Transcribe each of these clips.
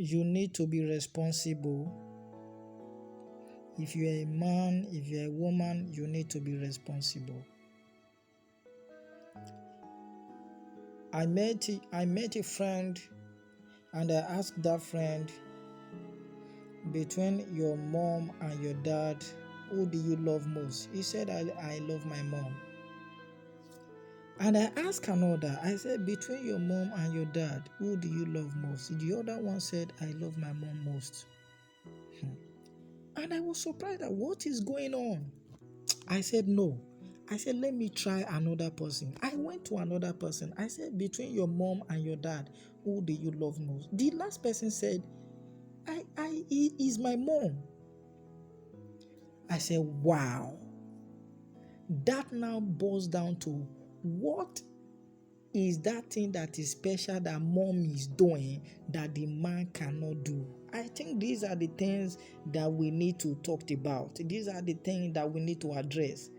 you need to be responsible. If you're a man, if you're a woman, you need to be responsible. I met a friend, and I asked that friend, between your mom and your dad, who do you love most? He said, I love my mom. And I asked another, I said, between your mom and your dad, who do you love most? The other one said, I love my mom most. And I was surprised at what is going on. I said, no. I said, let me try another person. I went to another person. I said, between your mom and your dad, who do you love most? The last person said, it is my mom. I said, wow. That now boils down to, what is that thing that is special that mom is doing that the man cannot do? I think these are the things that we need to talk about. These are the things that we need to address.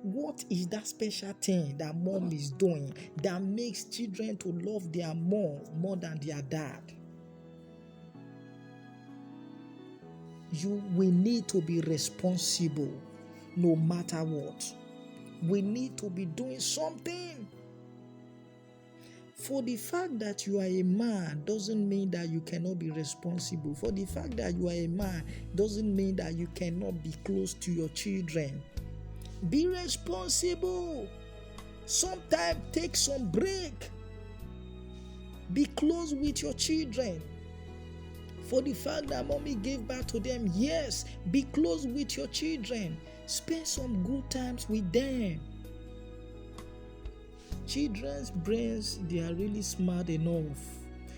What is that special thing that mom is doing that makes children to love their mom more than their dad? We need to be responsible no matter what. We need to be doing something. For the fact that you are a man doesn't mean that you cannot be responsible. For the fact that you are a man doesn't mean that you cannot be close to your children. Be responsible. Sometimes take some break. Be close with your children. For the fact that mommy gave birth to them, yes, be close with your children. Spend some good times with them. Children's brains, they are really smart enough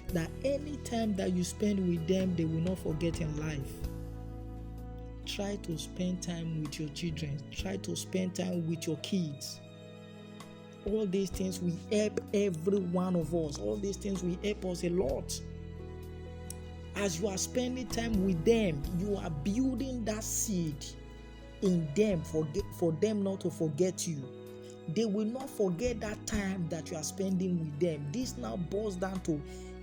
that any time that you spend with them, they will not forget in life. Try to spend time with your children. Try to spend time with your kids. All these things will help every one of us. All these things will help us a lot. As you are spending time with them, you are building that seed in them for them not to forget you. They will not forget that time that you are spending with them. This now boils down to,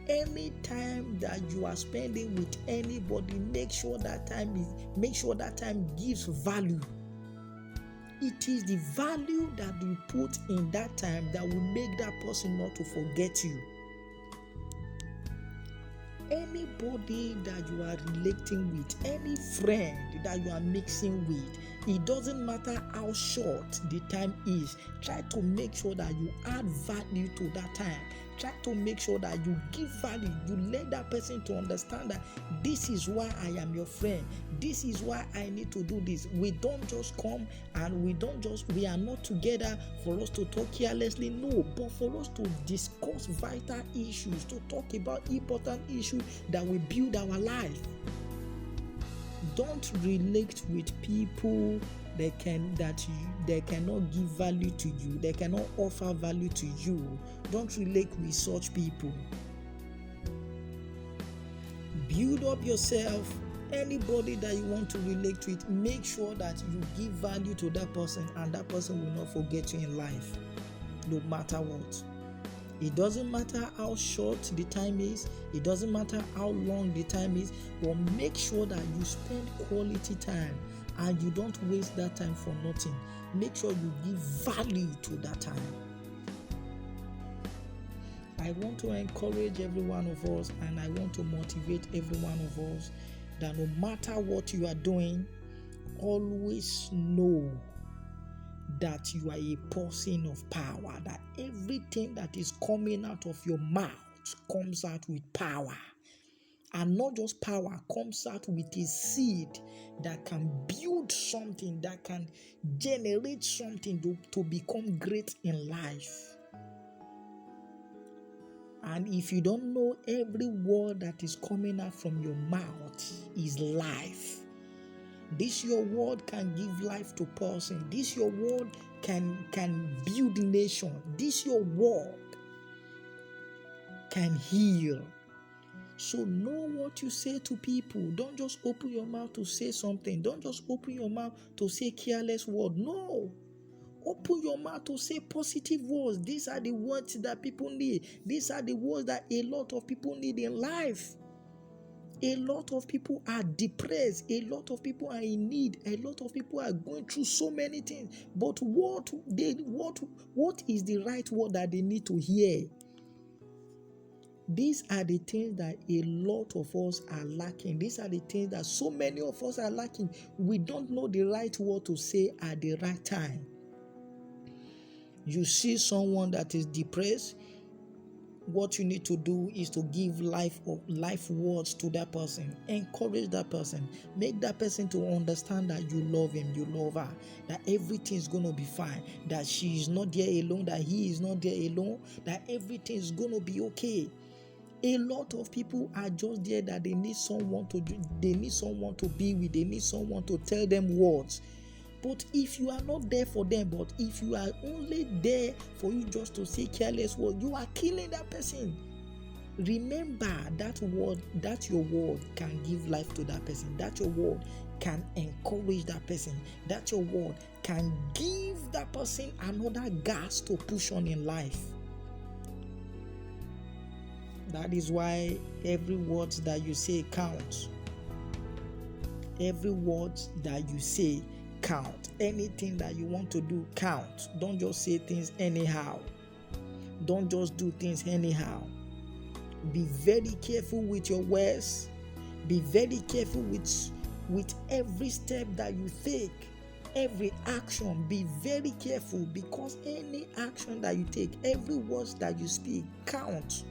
any time that you are spending with anybody, make sure that time gives value. It is the value that you put in that time that will make that person not to forget you. Anybody that you are relating with, any friend that you are mixing with, it doesn't matter how short the time is, try to make sure that you add value to that time. Try to make sure that you give value. You let that person to understand that this is why I am your friend. This is why I need to do this. We don't just come and we are not together for us to talk carelessly. No, but for us to discuss vital issues, to talk about important issues that will build our life. Don't relate with people they cannot give value to you. They cannot offer value to you. Don't relate with such people. Build up yourself. Anybody that you want to relate with, make sure that you give value to that person, and that person will not forget you in life, no matter what. It doesn't matter how short the time is. It doesn't matter how long the time is. But make sure that you spend quality time and you don't waste that time for nothing. Make sure you give value to that time. I want to encourage every one of us, and I want to motivate every one of us, that no matter what you are doing, always know that you are a person of power, that everything that is coming out of your mouth comes out with power. And not just power, comes out with a seed that can build something, that can generate something to become great in life. And if you don't know, every word that is coming out from your mouth is life. This your word can give life to person. This your word can build nation. This your word can heal. So know what you say to people. Don't just open your mouth to say something. Don't just open your mouth to say careless word. No. Open your mouth to say positive words. These are the words that people need. These are the words that a lot of people need in life. A lot of people are depressed. A lot of people are in need. A lot of people are going through so many things. But what is the right word that they need to hear? These are the things that a lot of us are lacking. These are the things that so many of us are lacking. We don't know the right word to say at the right time. You see someone that is depressed, what you need to do is to give life words to that person. Encourage that person. Make that person to understand that you love him, you love her, that everything is going to be fine, that she is not there alone, that he is not there alone, that everything is going to be okay. A lot of people are just there that they need someone to be with, they need someone to tell them words. But if you are not there for them, but if you are only there for you just to say careless words, you are killing that person. Remember that your word can give life to that person. That your word can encourage that person. That your word can give that person another gas to push on in life. That is why every word that you say counts. Every word that you say count. Anything that you want to do count. Don't just say things anyhow. Don't just do things anyhow. Be very careful with your words. Be very careful with every step that you take. Every action, be very careful, because any action that you take, every word that you speak count.